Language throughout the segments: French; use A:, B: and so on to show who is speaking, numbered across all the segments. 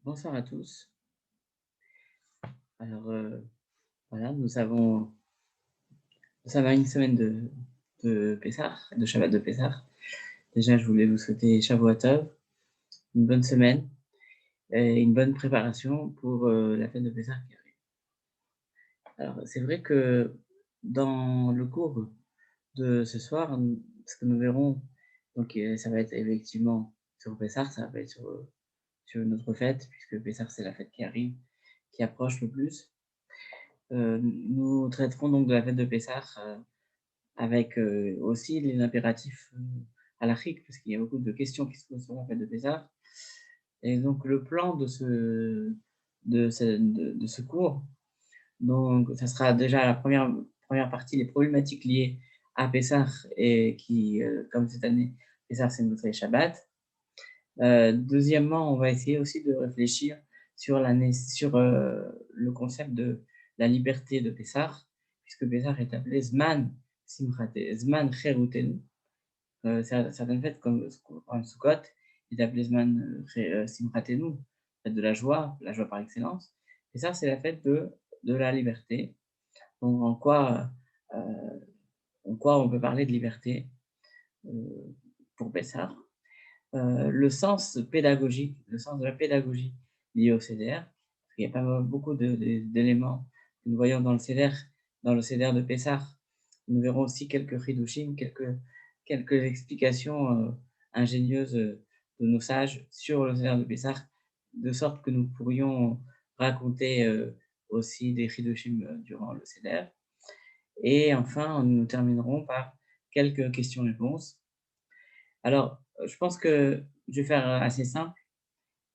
A: Bonsoir à tous. Alors, voilà, nous sommes à une semaine de Pessah, de Shabbat de Pessah. Déjà, je voulais vous souhaiter Shavua Tov, une bonne semaine et une bonne préparation pour, la fête de Pessah qui arrive. Alors, c'est vrai que dans le cours de ce soir, ce que nous verrons, donc, ça va être effectivement sur Pessah, ça va être sur une autre fête, puisque Pessah, c'est la fête qui arrive, qui approche le plus. Nous traiterons donc de la fête de Pessah, avec, aussi les impératifs, halachiques, parce qu'il y a beaucoup de questions qui se posent sur la fête de Pessah. Et donc le plan de ce cours, donc ça sera déjà la première partie, les problématiques liées à Pessah et qui, comme cette année, Pessah, c'est notre Shabbat. Deuxièmement, on va essayer aussi de réfléchir sur le concept de la liberté de Pessah, puisque Pessah est appelé Zman Simchate, Zman Cherutenu. Certaines fêtes comme Sukkot est appelée Zman Simchatenu, fête de la joie par excellence. Pessah, c'est la fête de la liberté. Donc euh, en quoi on peut parler de liberté euh, pour Pessah? Le sens pédagogique, le sens de la pédagogie liée au CDR. Il y a pas beaucoup d'éléments que nous voyons dans le CDR de Pessah. Nous verrons aussi quelques chidushim, quelques explications ingénieuses de nos sages sur le CDR de Pessah, de sorte que nous pourrions raconter aussi des chidushim durant le CDR. Et enfin, nous terminerons par quelques questions-réponses. Alors, je pense que je vais faire assez simple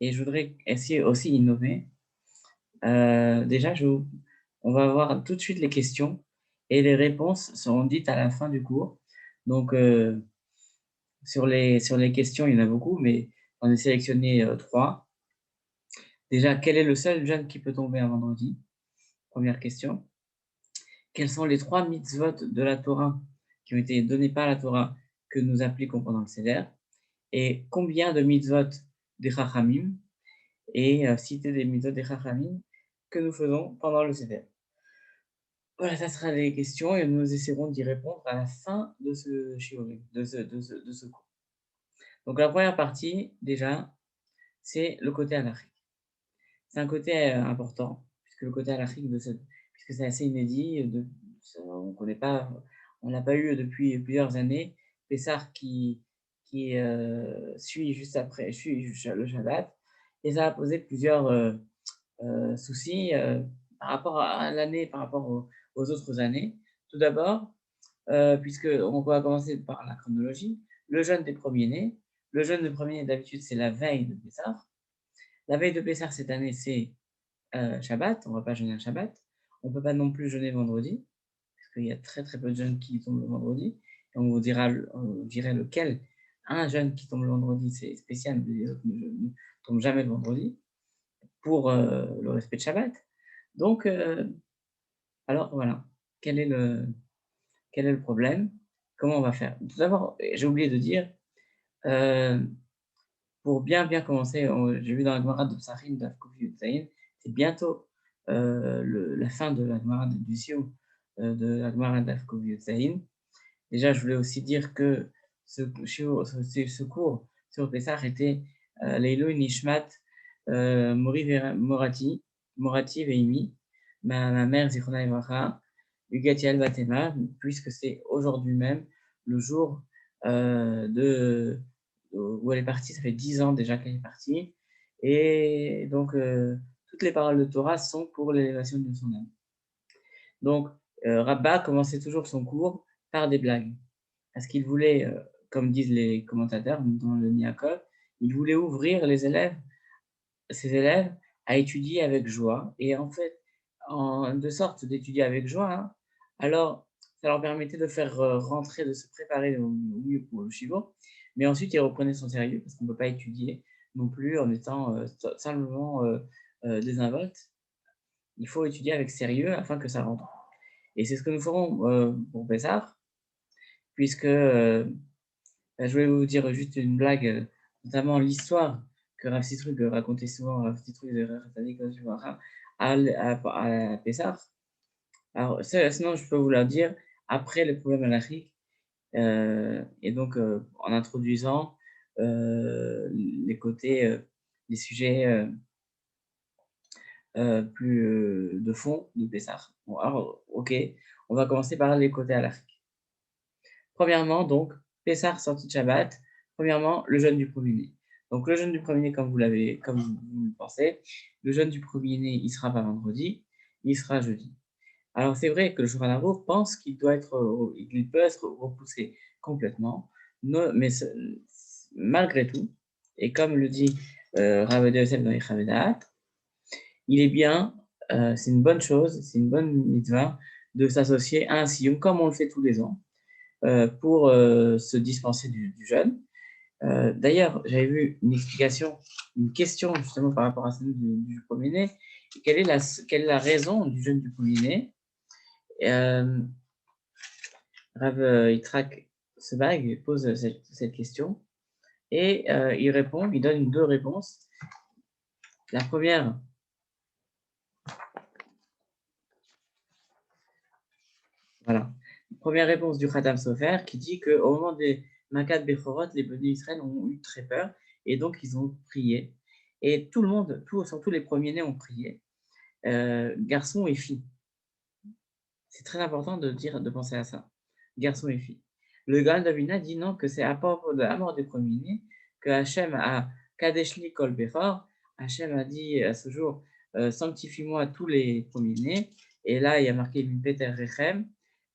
A: et je voudrais essayer aussi innover. Déjà, on va voir tout de suite les questions et les réponses seront dites à la fin du cours. Donc, sur les questions, il y en a beaucoup, mais on a sélectionné 3. Déjà, quel est le seul jeûne qui peut tomber un vendredi? Première question. Quels sont les 3 mitzvot de la Torah qui ont été donnés par la Torah que nous appliquons pendant le Seder? Et combien de mitzvot des Chachamim et citer des méthodes des Chachamim que nous faisons pendant le CDR. Voilà, ça sera les questions et nous essaierons d'y répondre à la fin de ce shiurim, de ce cours. Donc la première partie, déjà, c'est le côté halachique. C'est un côté important, puisque le côté halachique puisque c'est assez inédit, on connaît pas, on l'a pas eu depuis plusieurs années. Pessah qui suit le Shabbat, et ça a posé plusieurs soucis par rapport à l'année, par rapport aux autres années. Tout d'abord, puisqu'on va commencer par la chronologie, le jeûne des premiers-nés. Le jeûne des premiers-nés, d'habitude, c'est la veille de Pessah. La veille de Pessah, cette année, c'est Shabbat. On ne va pas jeûner un Shabbat. On ne peut pas non plus jeûner vendredi, parce qu'il y a très très peu de jeûnes qui tombent le vendredi. Et on dirait lequel. Un jeûne qui tombe le vendredi, c'est spécial, mais les autres ne tombent jamais le vendredi, pour le respect de Shabbat. Donc, alors voilà, quel est le quel est le problème? Comment on va faire? Tout d'abord, j'ai oublié de dire, heu, pour bien commencer, j'ai vu dans la Gemara de Psachim, Daf Kuf Yud Zayin, c'est bientôt, la fin de la Gemara du Sioux, de la Gemara Daf Kuf Yud Zayin. Déjà, je voulais aussi dire que ce cours sur Pessah était, Leilou Nishmat, Morati Veimi, ma mère Zichrouna Livracha, Ugatiel Batema, puisque c'est aujourd'hui même le jour où elle est partie. Ça fait 10 ans déjà qu'elle est partie. Et donc, toutes les paroles de Torah sont pour l'élévation de son âme. Donc, Rabbah commençait toujours son cours par des blagues. Parce qu'il voulait, comme disent les commentateurs dans le Niakov, il voulait ouvrir ses élèves à étudier avec joie. Et en fait, de sorte d'étudier avec joie, hein, alors ça leur permettait de faire rentrer, de se préparer au mieux pour le Shivo. Mais ensuite, ils reprenaient son sérieux, parce qu'on ne peut pas étudier non plus en étant simplement désinvolte. Il faut étudier avec sérieux afin que ça rentre. Et c'est ce que nous ferons pour Pessah, puisque je voulais vous dire juste une blague, notamment l'histoire que Rav Sitrug racontait souvent, Rav Sitrug de Rav à Pessah. Alors, sinon, je peux vous la dire après les problèmes halachiques, et donc en introduisant les côtés, les sujets plus de fond de Pessah. Bon, alors, ok, on va commencer par les côtés halachiques. Premièrement, donc, Pessah sortie de Shabbat. Premièrement, le jeûne du premier-né. Donc, le jeûne du premier-né, comme vous le pensez, le jeûne du premier-né, il sera pas vendredi, il sera jeudi. Alors, c'est vrai que le Shulchan Aruch pense qu'il peut être repoussé complètement, mais malgré tout, et comme le dit Rav Yosef dans les Chavedat, il est bien, c'est une bonne chose, c'est une bonne mitzvah de s'associer à un siyum, comme on le fait tous les ans, pour se dispenser du jeûne. D'ailleurs, j'avais vu une explication, une question justement par rapport à celle du premier-né. Quelle est la raison du jeûne du premier-né? Rav Yitzhak Sebag pose cette question et il donne deux réponses. La première, voilà, première réponse du Khatam Sofer qui dit qu'au moment des Makat Bechorot, les Bénis Israël ont eu très peur et donc ils ont prié. Et tout le monde, surtout les premiers-nés, ont prié, garçons et filles. C'est très important de penser à ça, garçons et filles. Le Gaon Davina dit non, que c'est à propos de la mort des premiers-nés que Hachem a Kadeshli Kol Bechor. Hachem a dit à ce jour, sanctifie-moi tous les premiers-nés. Et là, il y a marqué Peter Rechem,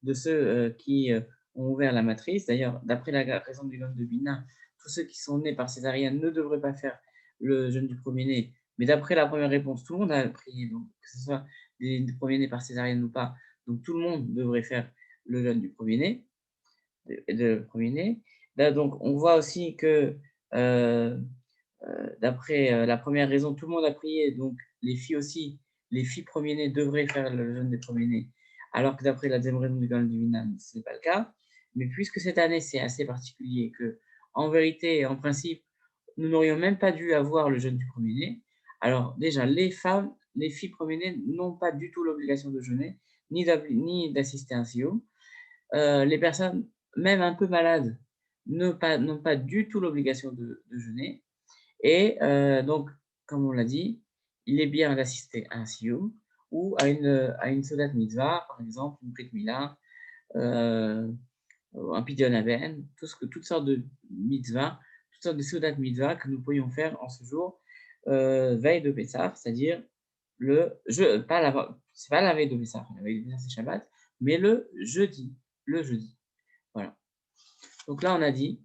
A: de ceux qui ont ouvert la matrice. D'ailleurs, d'après la raison du Gaon de Bina, tous ceux qui sont nés par césarienne ne devraient pas faire le jeûne du premier-né. Mais d'après la première réponse, tout le monde a prié, donc que ce soit des premiers-nés par césarienne ou pas. Donc tout le monde devrait faire le jeûne du premier-né. Là, donc on voit aussi que d'après la première raison, tout le monde a prié, donc les filles aussi, les filles premiers-nés devraient faire le jeûne des premiers-nés, alors que d'après la deuxième raison du Gaon du Minan, ce n'est pas le cas. Mais puisque cette année, c'est assez particulier, que en vérité, en principe, nous n'aurions même pas dû avoir le jeûne du premier-né, alors déjà, les filles premiers-nés n'ont pas du tout l'obligation de jeûner, ni d'assister à un siyum. Les personnes, même un peu malades, n'ont pas du tout l'obligation de jeûner. Et donc, comme on l'a dit, il est bien d'assister à un siyum ou à une Seudat Mitzvah, par exemple, une Brit Mila, un Pidyon Aben, toutes sortes de mitzvahs, toutes sortes de Seudat Mitzvah que nous pourrions faire en ce jour, veille de Pessah, c'est-à-dire c'est pas la veille de Pessah, la veille de Pessah c'est Shabbat, mais le jeudi. Voilà. Donc là, on a dit,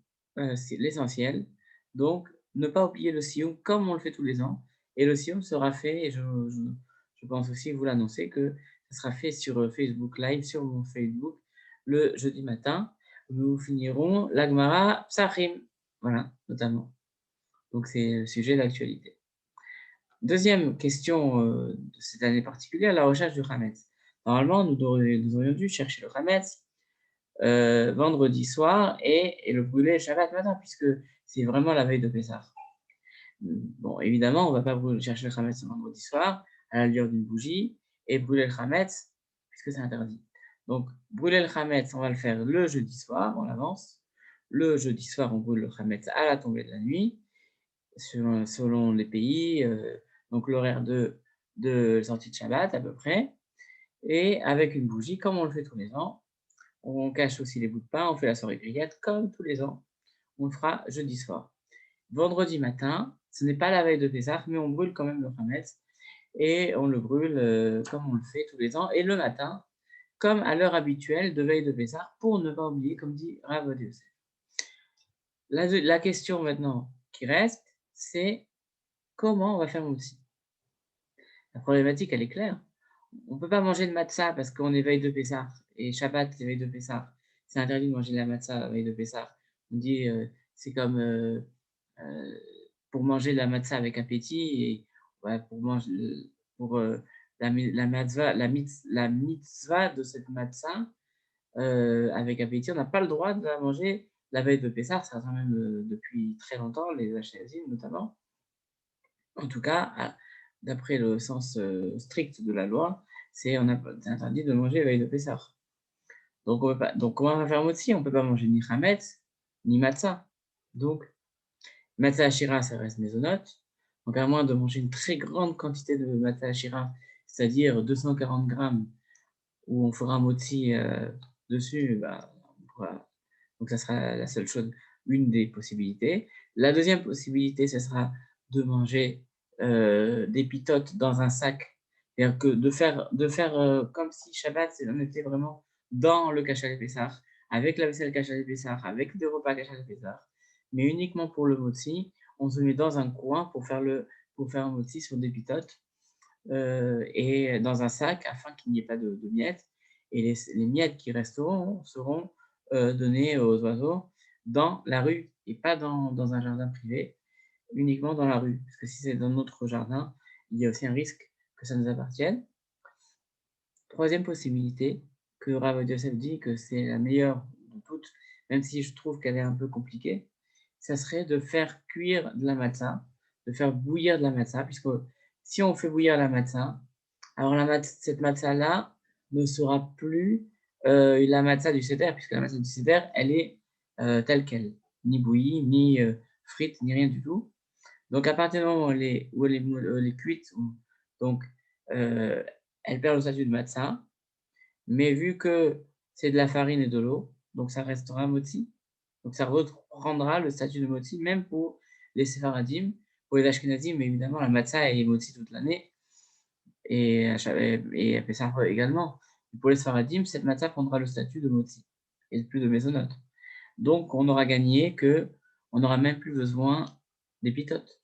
A: c'est l'essentiel. Donc, ne pas oublier le siyum comme on le fait tous les ans. Et le siyum sera fait, et je pense aussi vous l'annoncer, que ça sera fait sur Facebook Live, sur mon Facebook, le jeudi matin. Nous finirons l'Agmara Psachim, voilà, notamment. Donc, c'est le sujet d'actualité. Deuxième question de cette année particulière, la recherche du Hametz. Normalement, nous aurions dû chercher le Hametz vendredi soir et le brûler Shabbat matin, puisque c'est vraiment la veille de Pessah. Bon, évidemment, on ne va pas chercher le Hametz vendredi soir à la lueur d'une bougie et brûler le Hametz, puisque c'est interdit. Donc, brûler le Hametz, on va le faire le jeudi soir, on avance. Le jeudi soir, on brûle le Hametz à la tombée de la nuit, selon les pays, donc l'horaire de sortie de Shabbat à peu près, et avec une bougie, comme on le fait tous les ans. On cache aussi les bouts de pain, on fait la soirée grillade comme tous les ans. On le fera jeudi soir. Vendredi matin, ce n'est pas la veille de Pessah, mais on brûle quand même le Hametz et on le brûle comme on le fait tous les ans. Et le matin, comme à l'heure habituelle de veille de Pessah, pour ne pas oublier, comme dit Rav Yosef. La question maintenant qui reste, c'est comment on va faire aussi. La problématique, elle est claire. On ne peut pas manger de matzah parce qu'on est veille de Pessah. Et Shabbat, c'est veille de Pessah. C'est interdit de manger de la matzah veille de Pessah. On dit c'est comme pour manger de la matzah avec appétit. Et ouais, pour la mitzvah de cette matzah avec appétit, on n'a pas le droit de la manger la veille de Pessah. Ça quand même depuis très longtemps, les Ashkenazim notamment. En tout cas, d'après le sens strict de la loi, c'est interdit de manger veille de Pessah. Donc, comment on va faire motzi? On ne peut pas manger ni chametz, ni matzah. Donc, matzah hashira, ça reste mésonote. Donc, à moins de manger une très grande quantité de matzah hashira, c'est-à-dire 240 grammes, où on fera un motzi dessus, bah, donc ça sera la seule chose, une des possibilités. La deuxième possibilité, ce sera de manger des pitotes dans un sac. C'est-à-dire que de faire comme si Shabbat, on était vraiment dans le Kachal Pessah, avec la vaisselle Kachal Pessah, avec des repas Kachal Pessah, mais uniquement pour le motzi, on se met dans un coin pour faire un motzi sur des pitotes et dans un sac afin qu'il n'y ait pas de miettes. Et les miettes qui resteront seront données aux oiseaux dans la rue et pas dans un jardin privé, uniquement dans la rue. Parce que si c'est dans notre jardin, il y a aussi un risque que ça nous appartienne. Troisième possibilité, que Rav Yosef dit que c'est la meilleure de toutes, même si je trouve qu'elle est un peu compliquée, ça serait de faire cuire de la matzah, de faire bouillir de la matzah, puisque si on fait bouillir la matzah, alors cette matzah-là ne sera plus la matzah du seder, puisque la matzah du seder, elle est telle qu'elle, ni bouillie, ni frite, ni rien du tout. Donc à partir du moment où elle est cuite, donc euh, elle perd le statut de matzah, mais vu que c'est de la farine et de l'eau, donc ça restera moti. Donc ça reprendra le statut de moti, même pour les séfaradim. Pour les ashkenazim, évidemment, la matzah est moti toute l'année, et à Pessah également. Pour les séfaradim, cette matzah prendra le statut de moti, et plus de mésonote. Donc on aura gagné que on n'aura même plus besoin des pitotes.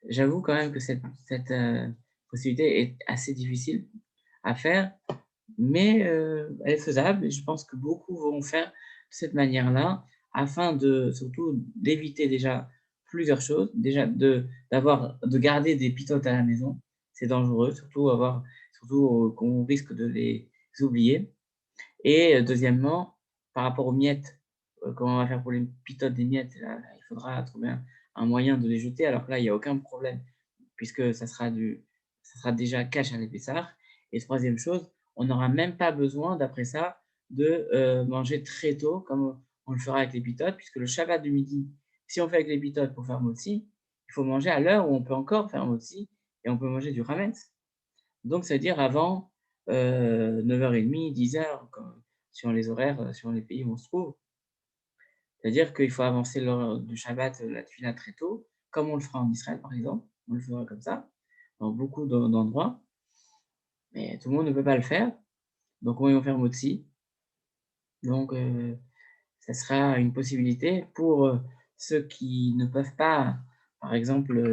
A: J'avoue quand même que cette possibilité est assez difficile à faire, mais elle est faisable et je pense que beaucoup vont faire de cette manière-là afin surtout d'éviter déjà plusieurs choses. Déjà de garder des pitotes à la maison, c'est dangereux, surtout qu'on risque de les oublier. Et deuxièmement, par rapport aux miettes, comment on va faire pour les pitotes des miettes? Là, il faudra trouver un moyen de les jeter, alors que là, il n'y a aucun problème, puisque ça sera déjà caché à l'épaisseur. Et troisième chose, on n'aura même pas besoin, d'après ça, de manger très tôt, comme on le fera avec les pitotes, puisque le Shabbat du midi, si on fait avec les pitotes pour faire motzi, il faut manger à l'heure où on peut encore faire motzi, et on peut manger du hametz. Donc, c'est-à-dire avant 9h30, 10h, sur les horaires, sur les pays où on se trouve. C'est-à-dire qu'il faut avancer l'heure du Shabbat, la tefila très tôt, comme on le fera en Israël, par exemple. On le fera comme ça, dans beaucoup d'endroits. Mais tout le monde ne peut pas le faire. Donc, on va faire motzi. Donc, ça sera une possibilité pour ceux qui ne peuvent pas, par exemple,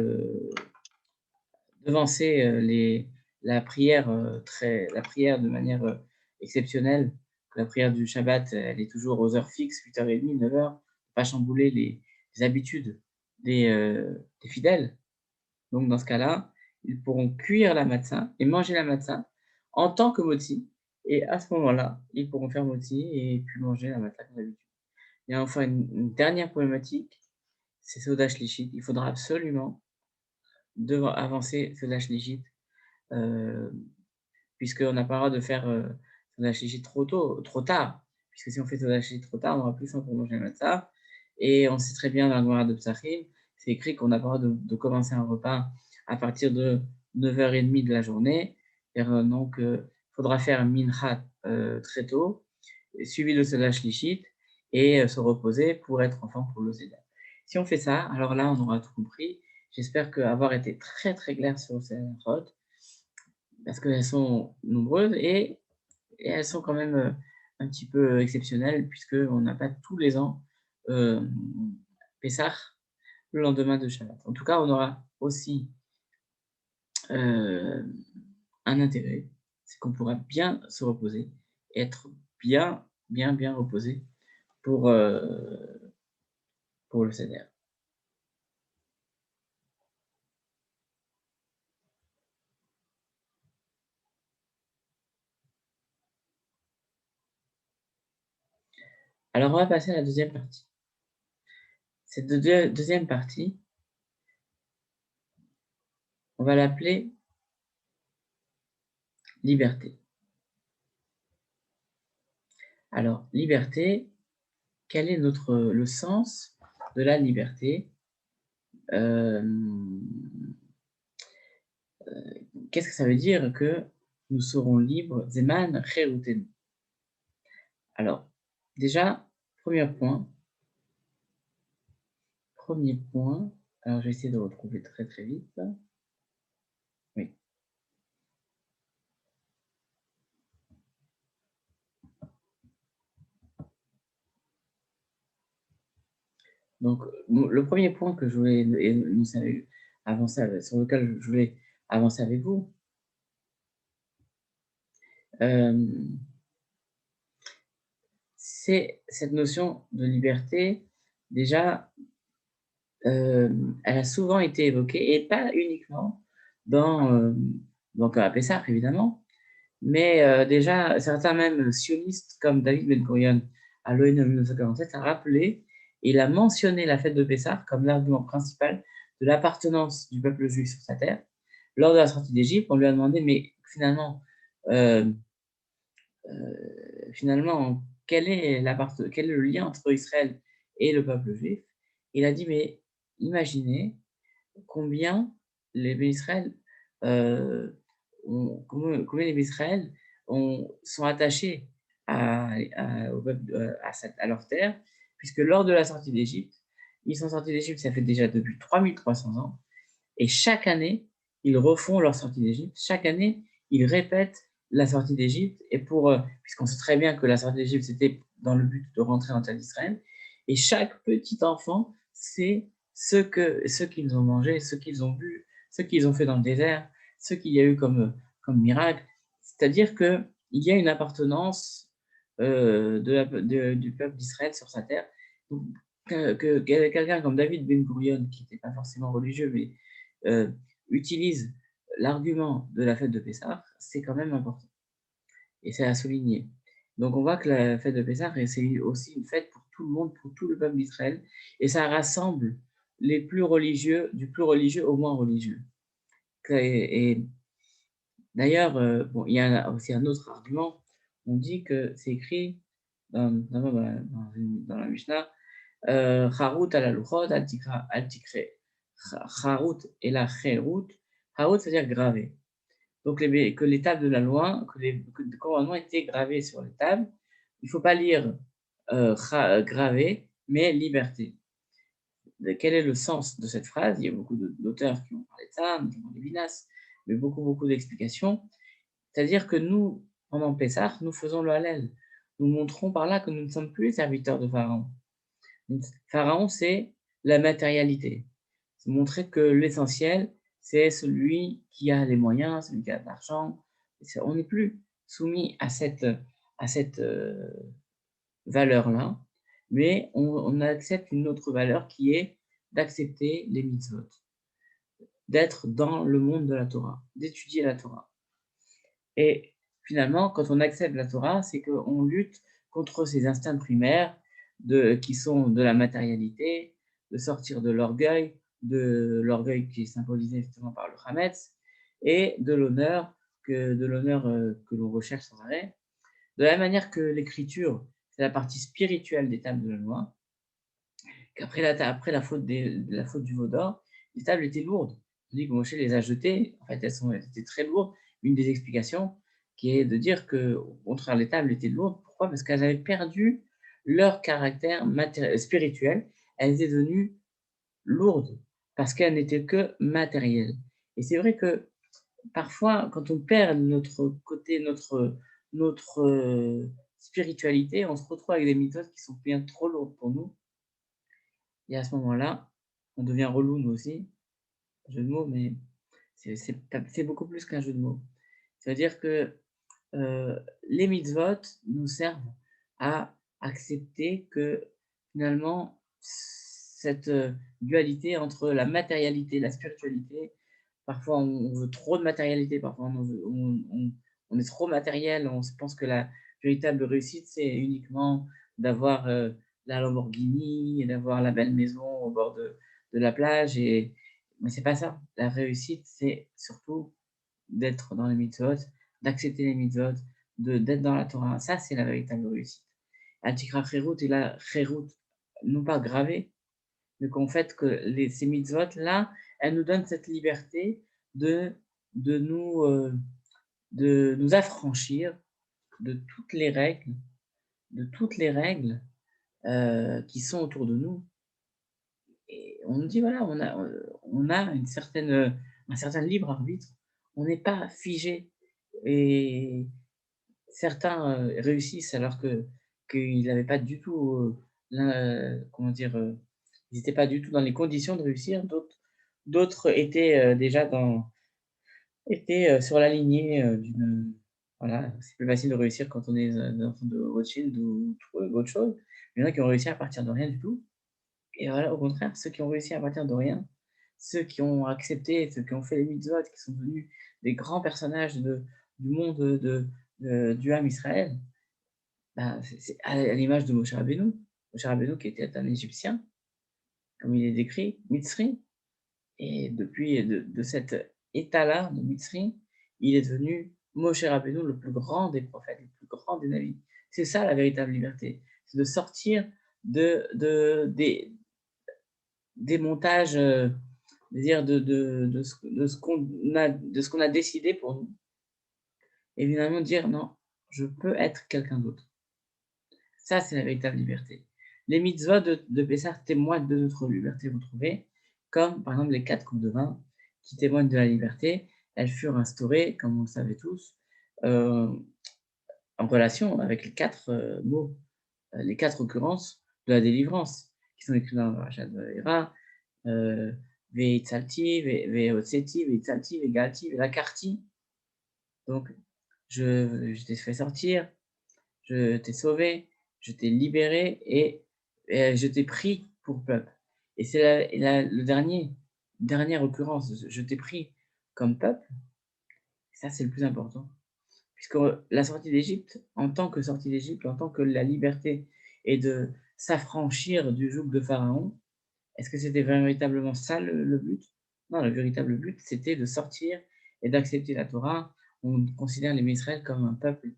A: devancer la prière de manière exceptionnelle. La prière du Shabbat, elle est toujours aux heures fixes, 8h30, 9h, pas chambouler les habitudes des fidèles. Donc dans ce cas-là, ils pourront cuire la matzah et manger la matzah en tant que moti. Et à ce moment-là, ils pourront faire moti et puis manger la matzah comme d'habitude. Et enfin, une dernière problématique, c'est Soda Shlichit. Il faudra absolument avancer Soda Shlichit puisqu'on n'a pas le droit de faire Soda Shlichit trop tard. Puisque si on fait Soda Shlichit trop tard, on n'aura plus faim pour manger la matzah. Et on sait très bien dans la Gemara de Psachim, c'est écrit qu'on n'a pas le droit de commencer un repas à partir de 9h30 de la journée. Donc, il faudra faire mincha très tôt, suivi de Soda Shlichit, et se reposer pour être en forme pour le Seder. Si on fait ça, alors là, on aura tout compris. J'espère avoir été très très clair sur ces routes, parce qu'elles sont nombreuses et elles sont quand même un petit peu exceptionnelles, puisqu'on n'a pas tous les ans Pessah le lendemain de Shabbat. En tout cas, on aura aussi un intérêt, c'est qu'on pourra bien se reposer, être bien reposé pour, pour le Seder. Alors, on va passer à la deuxième partie. Cette deuxième partie, On va l'appeler liberté. Alors, liberté, quel est le sens de la liberté? Qu'est-ce que ça veut dire que nous serons libres? Zeman Cheruten. Alors, déjà, premier point, alors je vais essayer de retrouver très très vite. Oui. Donc, le premier point que je voulais avancer, sur lequel je voulais avancer avec vous, c'est cette notion de liberté. Déjà, elle a souvent été évoquée, et pas uniquement dans, donc à Pessah, évidemment, mais déjà, certains même sionistes, comme David Ben-Gurion, à l'ONU en 1947, a rappelé, il a mentionné la fête de Pessah comme l'argument principal de l'appartenance du peuple juif sur sa terre. Lors de la sortie d'Égypte, on lui a demandé, mais euh, finalement, quel est le lien entre Israël et le peuple juif? Il a dit, mais imaginez combien les Béni Israël, combien les Béni Israël sont attachés au peuple, à leur terre, puisque lors de la sortie d'Égypte, ils sont sortis d'Égypte, ça fait déjà depuis 3300 ans, et chaque année, ils refont leur sortie d'Égypte. Chaque année, ils répètent la sortie d'Égypte. Et puisqu'on sait très bien que la sortie d'Égypte, c'était dans le but de rentrer en terre d'Israël. Et chaque petit enfant sait ce qu'ils ont mangé, ce qu'ils ont bu, ce qu'ils ont fait dans le désert, ce qu'il y a eu comme miracle. C'est-à-dire qu'il y a une appartenance du peuple d'Israël sur sa terre. Donc, quelqu'un comme David Ben-Gurion, qui n'était pas forcément religieux, mais euh, utilise l'argument de la fête de Pessah, c'est quand même important. Et c'est à souligner. Donc on voit que la fête de Pessah, c'est aussi une fête pour tout le monde, pour tout le peuple d'Israël. Et ça rassemble les plus religieux, du plus religieux au moins religieux. Et d'ailleurs, bon, il y a aussi un autre argument. On dit que c'est écrit dans la Mishnah, Charut ala luchot al tikre. Charut et la cherut. Charut, c'est-à-dire gravé. Donc, que les tables de la loi, que les commandements étaient gravés sur les tables. Il ne faut pas lire gravé, mais liberté. Quel est le sens de cette phrase? Il y a beaucoup d'auteurs qui ont parlé de ça, notamment Lévinas, mais beaucoup d'explications. C'est-à-dire que nous, pendant Pessah, nous faisons le Hallel. Nous montrons par là que nous ne sommes plus les serviteurs de Pharaon. Pharaon, c'est la matérialité. C'est montrer que l'essentiel, c'est celui qui a les moyens, celui qui a de l'argent. On n'est plus soumis à cette valeur-là, mais on accepte une autre valeur qui est d'accepter les mitzvot, d'être dans le monde de la Torah, d'étudier la Torah. Et finalement, quand on accepte la Torah, c'est qu'on lutte contre ces instincts primaires qui sont de la matérialité, de sortir de l'orgueil qui est symbolisé justement par le Hametz, et de l'honneur que l'on recherche sans arrêt. De la même manière que l'écriture, c'est la partie spirituelle des tables de la loi, qu'après après la faute du veau d'or, les tables étaient lourdes. On dit que Moshe les a jetées, en fait elles étaient très lourdes. Une des explications qui est de dire que, au contraire, les tables étaient lourdes. Pourquoi? Parce qu'elles avaient perdu leur caractère spirituel. Elles étaient devenues lourdes parce qu'elles n'étaient que matérielles. Et c'est vrai que parfois, quand on perd notre côté, notre spiritualité, on se retrouve avec des méthodes qui sont bien trop lourdes pour nous. Et à ce moment-là, on devient relou, nous aussi. Jeu de mots, mais c'est beaucoup plus qu'un jeu de mots. C'est-à-dire que les mitzvot nous servent à accepter que finalement, cette dualité entre la matérialité et la spiritualité, parfois on veut trop de matérialité, parfois on est trop matériel, on se pense que la véritable réussite, c'est uniquement d'avoir la Lamborghini, et d'avoir la belle maison au bord de la plage, et Mais c'est pas ça. La réussite, c'est surtout d'être dans les mitzvot, d'accepter les mitzvot, d'être dans la Torah. Ça, c'est la véritable réussite. Al-Tikra Kherut et la Kherut, non pas gravée, mais qu'en fait, que ces mitzvot-là, elles nous donnent cette liberté de, de, nous, euh, de nous affranchir de toutes les règles, qui sont autour de nous. Et on nous dit, voilà, on a un certain libre arbitre. On n'est pas figé. Et certains réussissent alors qu'ils n'avaient pas du tout, comment dire, ils n'étaient pas du tout dans les conditions de réussir. D'autres étaient déjà sur la lignée d'une. Voilà, c'est plus facile de réussir quand on est des enfants de Rothschild ou autre chose. Il y en a qui ont réussi à partir de rien du tout. Et voilà, au contraire, ceux qui ont réussi à partir de rien, ceux qui ont accepté, ceux qui ont fait les mitzvot, qui sont devenus des grands personnages du monde du Ham Israël, ben, c'est à l'image de Moshe Rabbeinu. Moshe Rabbeinu qui était un Égyptien, comme il est décrit, Mitzri. Et depuis, de cet état-là, de Mitzri, il est devenu Moshe Rabbeinu, le plus grand des prophètes, le plus grand des navis. C'est ça la véritable liberté. C'est de sortir des montages, dire de ce qu'on a décidé pour nous. Et finalement dire non, je peux être quelqu'un d'autre. Ça, c'est la véritable liberté. Les mitzvahs de Pessah témoignent de notre liberté retrouvée, comme par exemple les 4 coupes de vin qui témoignent de la liberté. Elles furent instaurées, comme vous le savez tous, euh, en relation avec les 4 mots, les 4 occurrences de la délivrance, qui sont écrites dans le Rachat de Hera, Veitzalti, Veotseti, Veitzalti, Vegalti, Velakarti. Donc, je t'ai fait sortir, je t'ai sauvé, je t'ai libéré et je t'ai pris pour peuple. Et c'est le dernière occurrence, je t'ai pris comme peuple. Ça, c'est le plus important. Puisque la sortie d'Égypte, en tant que sortie d'Égypte, en tant que la liberté est de s'affranchir du joug de Pharaon, est-ce que c'était véritablement ça le but? Non, le véritable but, c'était de sortir et d'accepter la Torah. On considère les Israël comme un peuple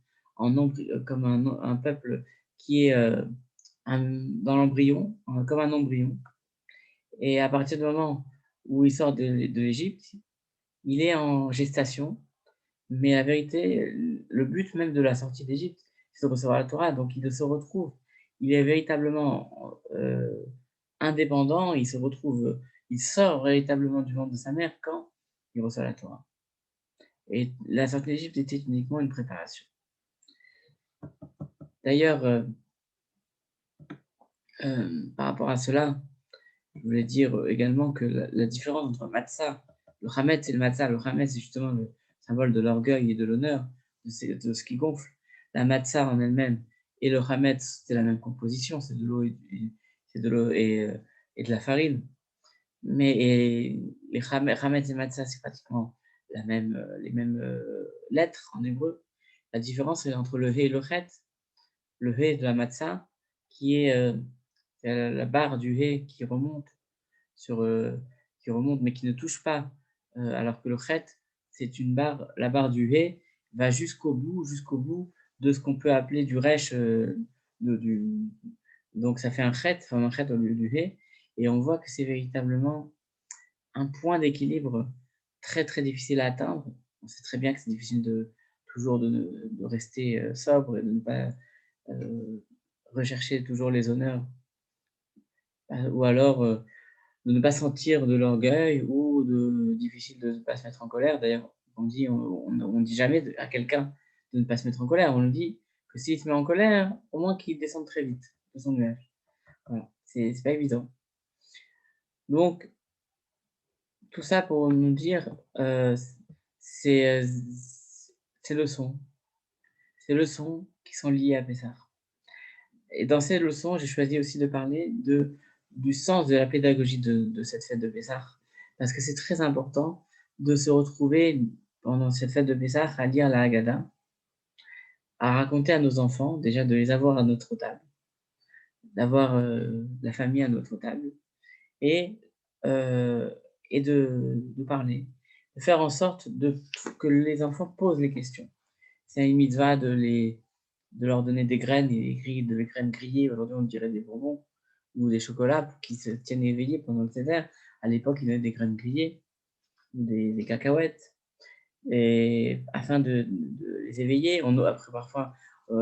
A: comme un peuple qui est dans l'embryon, comme un embryon. Et à partir du moment où il sort de l'Égypte, il est en gestation. Mais la vérité, le but même de la sortie d'Égypte, c'est de recevoir la Torah. Donc il se retrouve, il est véritablement indépendant, il sort véritablement du ventre de sa mère quand il reçoit la Torah. Et la sortie d'Égypte était uniquement une préparation. D'ailleurs, par rapport à cela, je voulais dire également que la différence entre matzah, le chametz et le matzah, le chametz c'est justement le symbole de l'orgueil et de l'honneur, de ce qui gonfle. La matzah en elle-même et le chametz, c'est la même composition, c'est de l'eau et de la farine. Mais les chametz et matzah, c'est pratiquement les mêmes lettres en hébreu. La différence est entre le hé et le chet. Le hé de la matzah, qui est la barre du hé sur, qui remonte mais qui ne touche pas, alors que le chet, c'est la barre du hé va jusqu'au bout de ce qu'on peut appeler du resh, donc ça fait un chet au lieu du hé, et on voit que c'est véritablement un point d'équilibre très très difficile à atteindre. On sait très bien que c'est difficile toujours de rester sobre et de ne pas rechercher toujours les honneurs, ou alors de ne pas sentir de l'orgueil ou difficile de ne pas se mettre en colère. D'ailleurs, on dit jamais à quelqu'un de ne pas se mettre en colère. On lui dit que s'il se met en colère, au moins qu'il descende très vite de son nuage. Voilà, c'est pas évident. Donc, tout ça pour nous dire, c'est ces leçons. Ces leçons qui sont liées à Pessah. Et dans ces leçons, j'ai choisi aussi de parler du sens de la pédagogie de cette fête de Pessah, parce que c'est très important de se retrouver pendant cette fête de Pessah à lire la Haggadah, à raconter à nos enfants, déjà de les avoir à notre table, d'avoir la famille à notre table, et, euh, et de parler, de faire en sorte que les enfants posent les questions. C'est une mitzvah de leur donner des graines, et des graines grillées, aujourd'hui on dirait des bonbons, ou des chocolats pour qu'ils se tiennent éveillés pendant le seder. À l'époque, ils donnaient des graines grillées, ou des cacahuètes, et afin de les éveiller. Après, parfois,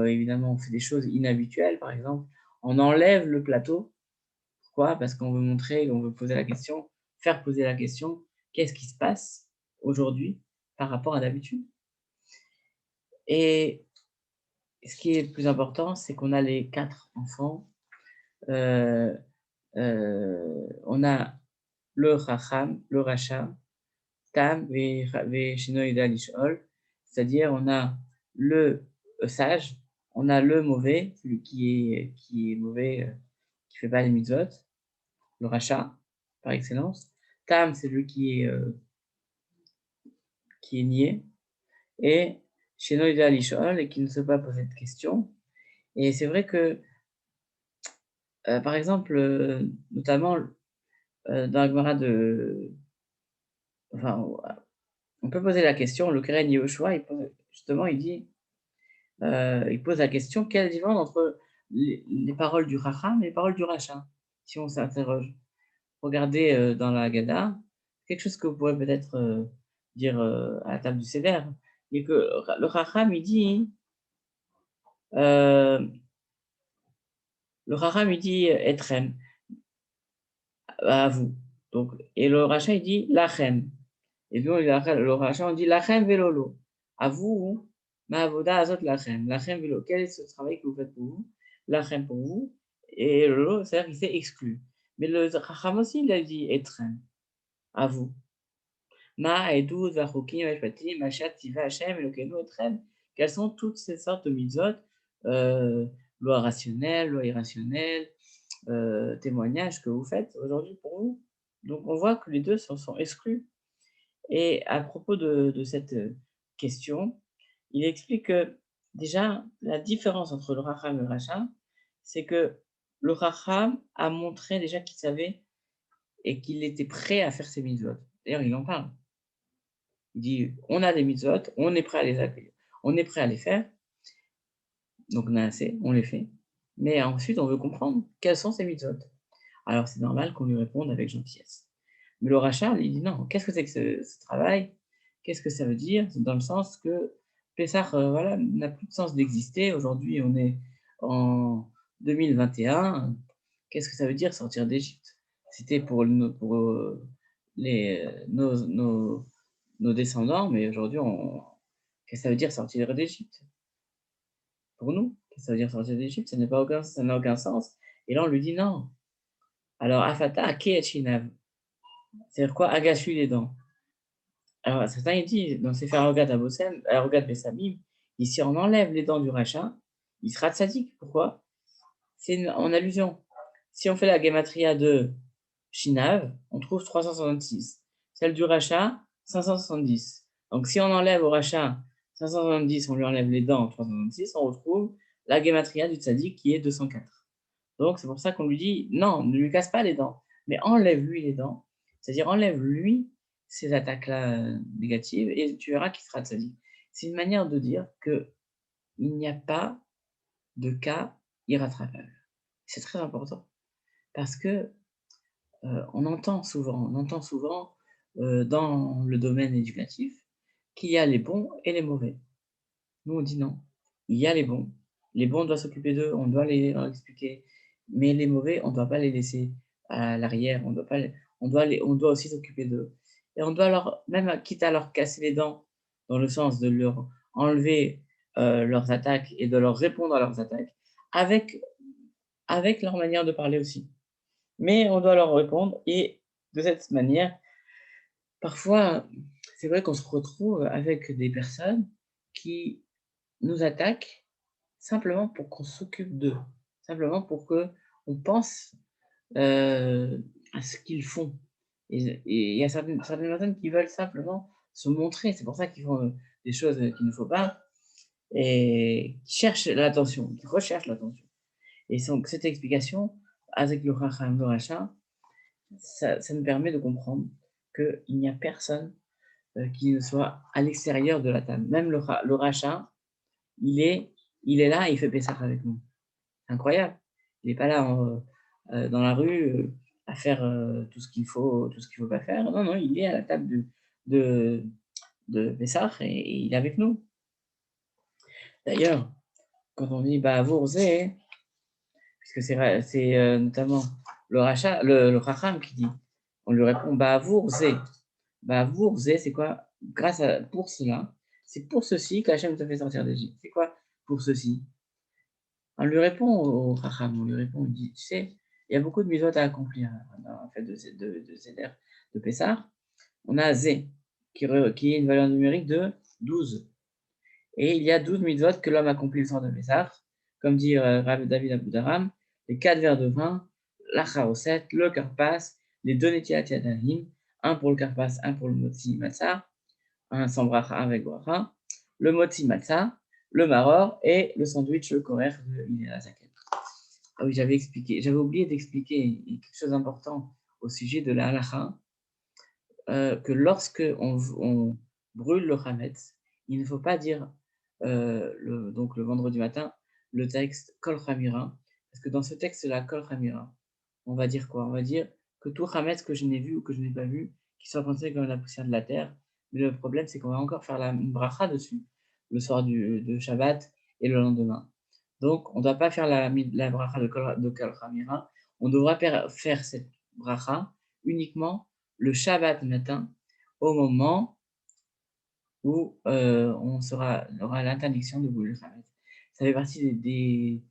A: évidemment, on fait des choses inhabituelles, par exemple, on enlève le plateau. Pourquoi? Parce qu'on veut montrer, on veut poser la question, faire poser la question, qu'est-ce qui se passe aujourd'hui par rapport à d'habitude? Et ce qui est le plus important, c'est qu'on a les 4 enfants, heu on a le Chacham, le Racha, Tam Sheno Yeda Lishol, c'est-à-dire on a le sage, on a le mauvais, celui qui est mauvais, qui fait pas les mitzvot, le Racha, par excellence. Tam, c'est celui qui est niais, et Sheno Yeda Lishol, et qui ne sait pas poser de questions. Et c'est vrai que, par exemple, notamment, dans la Gemara enfin, on peut poser la question, le Keren Yehoshua, justement, il pose la question: quelle est la différence entre les paroles du Chacham et les paroles du Racha? Si on s'interroge. Regardez, dans la Haggadah, quelque chose que vous pourrez peut-être, dire, à la table du Seder, et que le Chacham, heu, Etrem, à vous. Donc, et le Racha, il dit Lachem. Et nous, le Racha, on dit Lachem velolo. À vous, ma avoda azot lachem. Lachem velo. Quel est ce travail que vous faites pour vous? Lachem pour vous. Et lolo, c'est-à-dire qu'il s'est exclu. Mais le Racham aussi, il a dit etrem. À vous. Ma edut vachokim vashpatim machat tiva Hashem elokenu etrem. Quelles sont toutes ces sortes de mitzvot, loi rationnelle, loi irrationnelle, témoignages que vous faites aujourd'hui pour vous? Donc on voit que les deux sont exclus. Et à propos de cette, question, il explique que, déjà, la différence entre le Racham et le Racha, c'est que le Racham a montré déjà qu'il savait et qu'il était prêt à faire ses mitzvot. D'ailleurs, il en parle. Il dit: «On a des mitzvot, on est prêt à les accueillir, on est prêt à les faire, donc on a assez, on les fait, mais ensuite on veut comprendre quelles sont ces mitzvot». Alors c'est normal qu'on lui réponde avec gentillesse. Mais le rachat, il dit: «Non, qu'est-ce que c'est que ce travail? Qu'est-ce que ça veut dire?» C'est dans le sens que Pessah, voilà, n'a plus de sens d'exister. Aujourd'hui, on est en 2021. Qu'est-ce que ça veut dire sortir d'Égypte? C'était pour, nos descendants, mais aujourd'hui, qu'est-ce que ça veut dire sortir d'Égypte? Pour nous, qu'est-ce que ça veut dire sortir d'Égypte? Ça n'a aucun sens. Et là, on lui dit: «Non». Alors, Afata Ake Chinav, c'est-à-dire quoi? Agache-lui les dents. Alors, certains, ils disent, dans Sefer Arogat Bessamim, si on enlève les dents du rachat, il sera tzaddik. Pourquoi? C'est en allusion. Si on fait la gematria de Shinav, on trouve 366. Celle du rachat, 570. Donc, si on enlève au rachat 570, on lui enlève les dents 366, on retrouve la gematria du tzaddik qui est 204. Donc, c'est pour ça qu'on lui dit: «Non, ne lui casse pas les dents, mais enlève-lui les dents». C'est-à-dire enlève-lui ces attaques-là, négatives, et tu verras qu'il sera tzaddik. C'est une manière de dire qu'il n'y a pas de cas irrattrapable. C'est très important parce que, on entend souvent, dans le domaine éducatif, qu'il y a les bons et les mauvais. Nous, on dit: «Non, il y a les bons, on doit s'occuper d'eux, on doit leur expliquer, mais les mauvais, on ne doit pas les laisser à l'arrière, on doit pas les on doit aussi s'occuper d'eux, et on doit leur, même quitte à leur casser les dents, dans le sens de leur enlever, leurs attaques et de leur répondre à leurs attaques, avec leur manière de parler aussi. Mais on doit leur répondre, et de cette manière, parfois, c'est vrai qu'on se retrouve avec des personnes qui nous attaquent simplement pour qu'on s'occupe d'eux, simplement pour qu'on pense, à ce qu'ils font, et il y a certaines personnes qui veulent simplement se montrer. C'est pour ça qu'ils font, des choses, qu'il ne faut pas, et qui cherchent l'attention, qui recherchent l'attention, et donc cette explication avec le Chacham, le Racha, ça nous permet de comprendre qu'il n'y a personne qui ne soit à l'extérieur de la table. Même le rachat, il est là et il fait Pessah avec nous. C'est incroyable. Il n'est pas là dans la rue à faire tout ce qu'il faut pas faire. Non, non, il est à la table de Pessah et il est avec nous. D'ailleurs, quand on dit Ba'avour-Zé, puisque c'est notamment le Racham qui dit, on lui répond Ba'avour-Zé. Ba'avour-Zé, c'est quoi? Pour cela, c'est pour ceci qu'Hachem te fait sortir d'Égypte. C'est quoi pour ceci? On lui répond au Racham, on lui répond, il dit, tu sais, il y a beaucoup de mitzvot à accomplir dans la fête de Seder, de Pessah. On a Zé, qui est une valeur numérique de 12. Et il y a 12 mitzvot que l'homme accomplit le soir de Pessah, comme dit Rav David Aboudaram, les 4 verres de vin, la charoset, le karpas, les 2 netilat yadayim, un pour le karpas, un pour le motzi matzah, un sans bracha, un avec bracha, le motzi matzah, le maror et le sandwich, le korer de Minera Zaken. Ah oui, j'avais oublié d'expliquer quelque chose d'important au sujet de la halacha, que lorsque on brûle le chametz, il ne faut pas dire donc le vendredi matin le texte kol chamira, parce que dans ce texte-là, kol chamira, on va dire quoi? On va dire que tout chametz que je n'ai vu ou que je n'ai pas vu, qui soit considéré comme la poussière de la terre. Mais le problème, c'est qu'on va encore faire la bracha dessus le soir de Shabbat et le lendemain. Donc, on ne doit pas faire la bracha de kol chamira. On devra faire cette bracha uniquement le Shabbat matin, au moment où on aura l'interdiction de brûler le Khamet. Ça fait partie des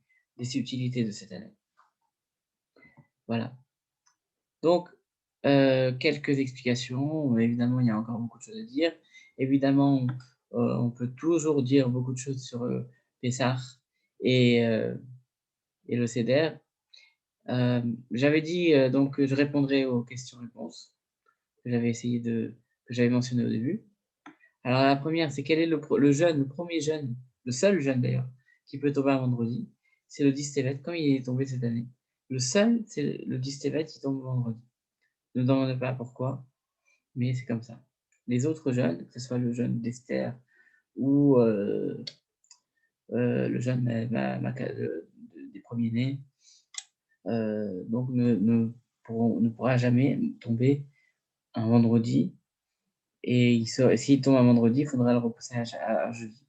A: subtilités de cette année. Voilà. Donc, quelques explications. Évidemment, il y a encore beaucoup de choses à dire. Évidemment, on peut toujours dire beaucoup de choses sur Pessah et le Seder. J'avais dit donc que je répondrai aux questions-réponses que j'avais mentionné au début. Alors la première, c'est quel est le premier jeûne, le seul jeûne d'ailleurs, qui peut tomber un vendredi? C'est le 10 Tevet, comme il est tombé cette année. Le seul, c'est le 10 Tevet qui tombe vendredi. Ne demandez pas pourquoi, mais c'est comme ça. Les autres jeûnes, que ce soit le jeûne d'Esther ou le jeûne des premiers-nés, donc ne pourra jamais tomber un vendredi. Et s'il tombe un vendredi, il faudra le repousser à jeudi.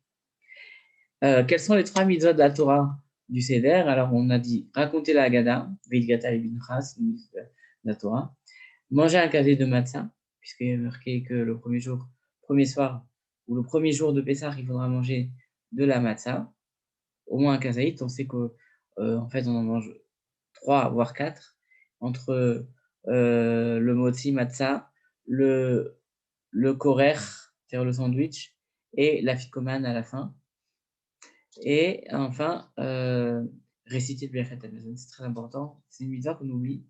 A: Quels sont les 3 mitzvot de la Torah du Seder? Alors, on a dit raconter la Haggadah, Ve'ilgata et Binchas, une mitzvah de la Torah. Manger un kazé de matzah, puisqu'il y a marqué que le premier soir, ou le premier jour de Pessah, il faudra manger de la matzah, au moins un kazaït. On sait qu'en en fait, on en mange 3, voire 4, entre le motzi matzah, le korer, c'est-à-dire le sandwich, et la ficomane à la fin. Et enfin, réciter le Birkat Hamazon, c'est très important. C'est une mitzvah qu'on oublie,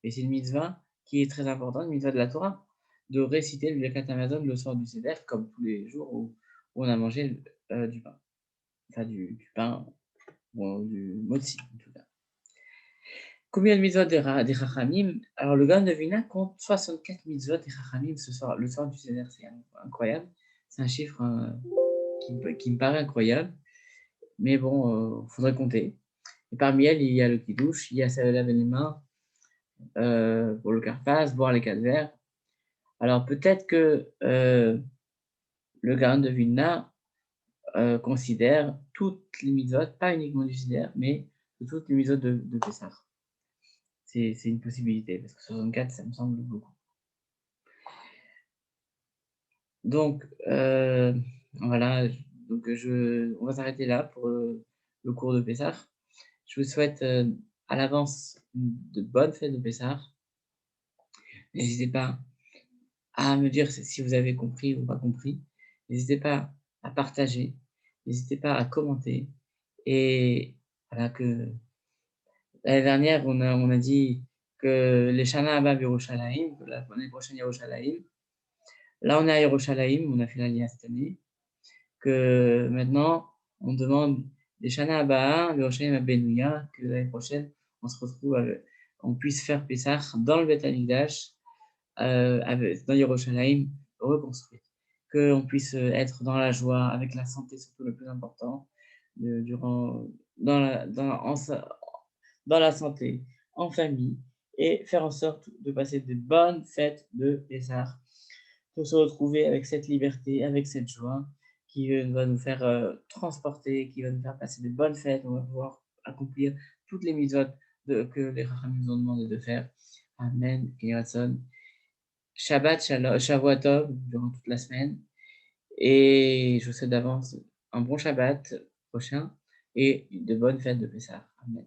A: mais c'est une mitzvah qui est très importante, une mitzvah de la Torah, de réciter le Birkat Hamazon le soir du Seder, comme tous les jours où on a mangé du pain. Enfin, du pain, ou du motzi, en tout cas. Combien de mitzvot des Chachamim? Alors, le Gaon de Vilna compte 64 mitzvot des Chachamim le soir du Seder. C'est incroyable. C'est un chiffre qui me paraît incroyable. Mais bon, il faudrait compter. Et parmi elles, il y a le kidouche, il y a se laver les mains pour le karpas, boire les 4 verres. Alors peut-être que le Gaon de Vilna considère toutes les mitzvot, pas uniquement du Seder, mais toutes les mitzvot de Pessah. C'est une possibilité, parce que 64, ça me semble beaucoup. Donc, voilà, donc on va s'arrêter là pour le cours de Pessah. Je vous souhaite à l'avance de bonnes fêtes de Pessah. N'hésitez pas à me dire si vous avez compris ou pas compris. N'hésitez pas à partager. N'hésitez pas à commenter. Et voilà que l'année dernière, on a dit que les Shana Abba Yerushalayim, que l'année prochaine Yerushalayim. Là, on est à Yerushalayim, on a fait l'alliance cette année. Que maintenant, on demande les Shana Abba Yerushalayim Abenouya, que l'année prochaine, on se retrouve on puisse faire Pessah dans le Beth Amikdash dans Yerushalayim reconstruite. Qu'on puisse être dans la joie, avec la santé surtout le plus important, durant, dans la santé, en famille, et faire en sorte de passer de bonnes fêtes de Pessah, de se retrouver avec cette liberté, avec cette joie qui va nous faire transporter, qui va nous faire passer de bonnes fêtes. On va pouvoir accomplir toutes les mitzvot que les Rachamim nous ont demandé de faire. Amen et Ratson. Shabbat, Shavua Tov durant toute la semaine. Et je vous souhaite d'avance un bon Shabbat prochain et de bonnes fêtes de Pessah. Amen.